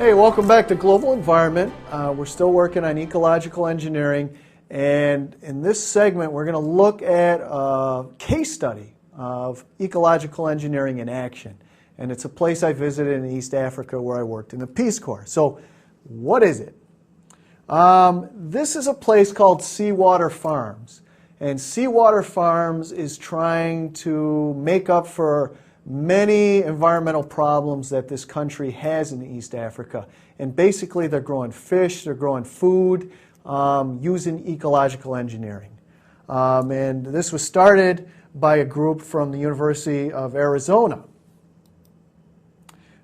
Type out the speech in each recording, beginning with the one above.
Hey, welcome back to Global Environment. We're still working on ecological engineering, and in this segment we're going to look at a case study of ecological engineering in action. And it's a place I visited in East Africa where I worked in the Peace Corps. So what is it? This is a place called Seawater Farms. And Seawater Farms is trying to make up for many environmental problems that this country has in East Africa. And basically they're growing fish, they're growing food, using ecological engineering. And this was started by a group from the University of Arizona.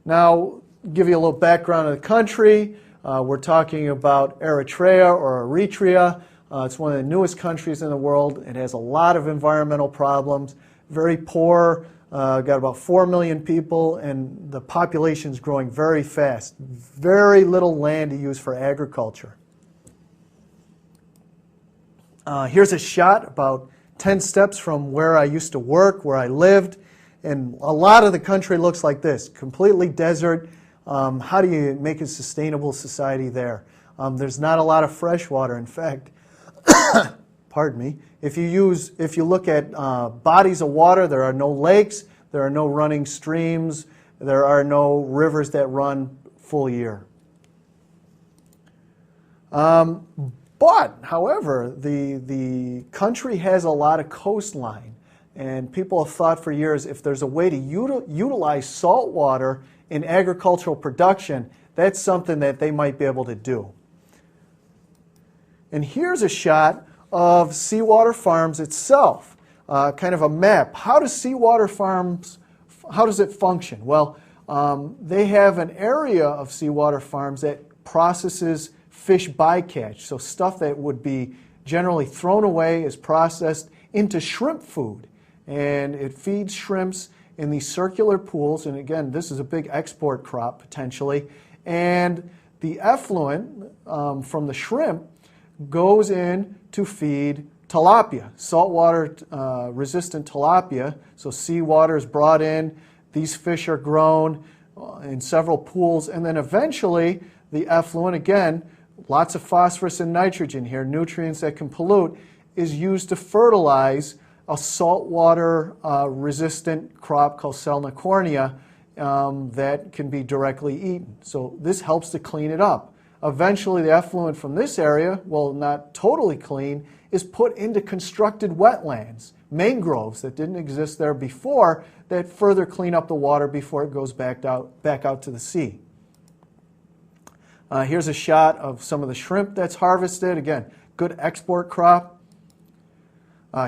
Now, give you a little background of the country. We're talking about Eritrea or Eritrea. It's one of the newest countries in the world. It has a lot of environmental problems, very poor. Got about 4 million people, and the population's growing very fast. Very little land to use for agriculture. Here's a shot about 10 steps from where I used to work, where I lived. And a lot of the country looks like this, completely desert. How do you make a sustainable society there? There's not a lot of fresh water. In fact, pardon me, if you look at bodies of water, there are no lakes, there are no running streams, there are no rivers that run full year. But, however, the country has a lot of coastline, and people have thought for years if there's a way to utilize salt water in agricultural production, that's something that they might be able to do. And here's a shot of Seawater Farms itself, kind of a map. How does Seawater Farms, how does it function? Well, they have an area of Seawater Farms that processes fish bycatch, so stuff that would be generally thrown away is processed into shrimp food. And it feeds shrimps in these circular pools, and again, this is a big export crop potentially. And the effluent from the shrimp goes in to feed tilapia, saltwater resistant tilapia. So seawater is brought in, these fish are grown in several pools, and then eventually the effluent, again, lots of phosphorus and nitrogen here, nutrients that can pollute, is used to fertilize a saltwater resistant crop called Selnicornia that can be directly eaten. So this helps to clean it up. Eventually the effluent from this area, well, not totally clean, is put into constructed wetlands, mangroves that didn't exist there before, that further clean up the water before it goes back out to the sea. Here's a shot of some of the shrimp that's harvested. Again, good export crop.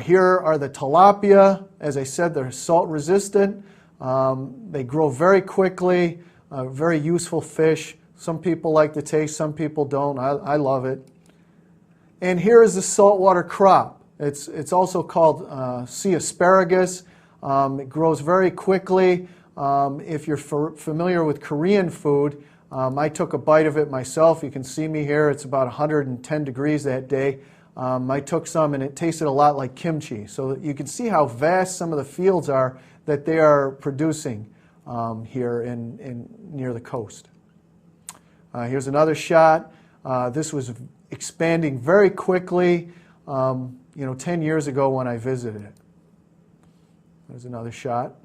Here are the tilapia. As I said, they're salt resistant. They grow very quickly, very useful fish. Some people like the taste, some people don't. I love it. And here is the saltwater crop. It's also called sea asparagus. It grows very quickly. If you're familiar with Korean food, I took a bite of it myself. You can see me here. It's about 110 degrees that day. I took some and it tasted a lot like kimchi. So you can see how vast some of the fields are that they are producing here near the coast. Here's another shot. This was expanding very quickly, 10 years ago when I visited it. There's another shot.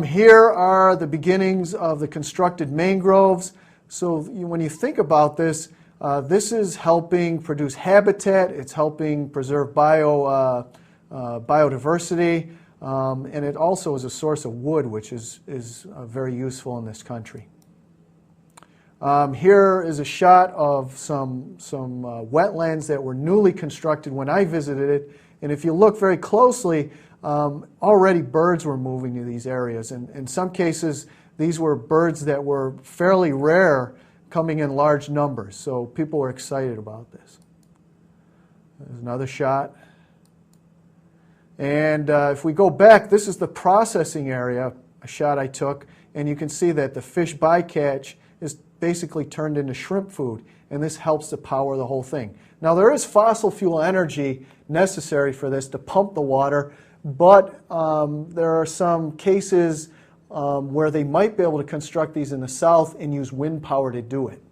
Here are the beginnings of the constructed mangroves. So when you think about this, this is helping produce habitat, it's helping preserve biodiversity, and it also is a source of wood, which is very useful in this country. Here is a shot of some wetlands that were newly constructed when I visited it, and if you look very closely, already birds were moving to these areas, and in some cases these were birds that were fairly rare, coming in large numbers, so people were excited about this. There's another shot. And if we go back, this is the processing area, a shot I took, and you can see that the fish bycatch is basically turned into shrimp food, and this helps to power the whole thing. Now there is fossil fuel energy necessary for this to pump the water, but there are some cases where they might be able to construct these in the south and use wind power to do it.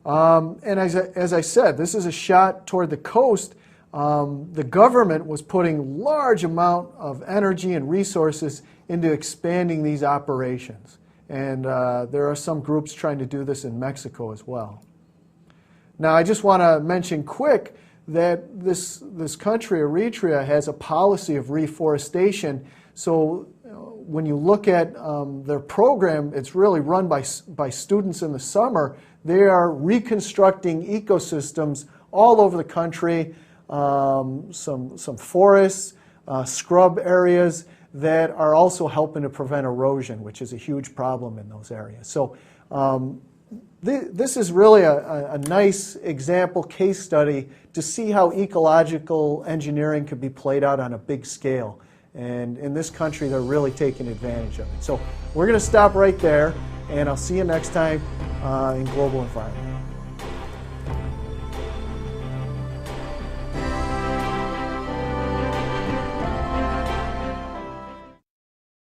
And as I said, this is a shot toward the coast. The government was putting large amount of energy and resources into expanding these operations. And there are some groups trying to do this in Mexico as well. Now, I just want to mention quick that this country, Eritrea, has a policy of reforestation. So when you look at their program, it's really run by students in the summer. They are reconstructing ecosystems all over the country, some forests, scrub areas that are also helping to prevent erosion, which is a huge problem in those areas. So this is really a nice example case study to see how ecological engineering could be played out on a big scale. And in this country, they're really taking advantage of it. So we're going to stop right there, and I'll see you next time in Global Environment.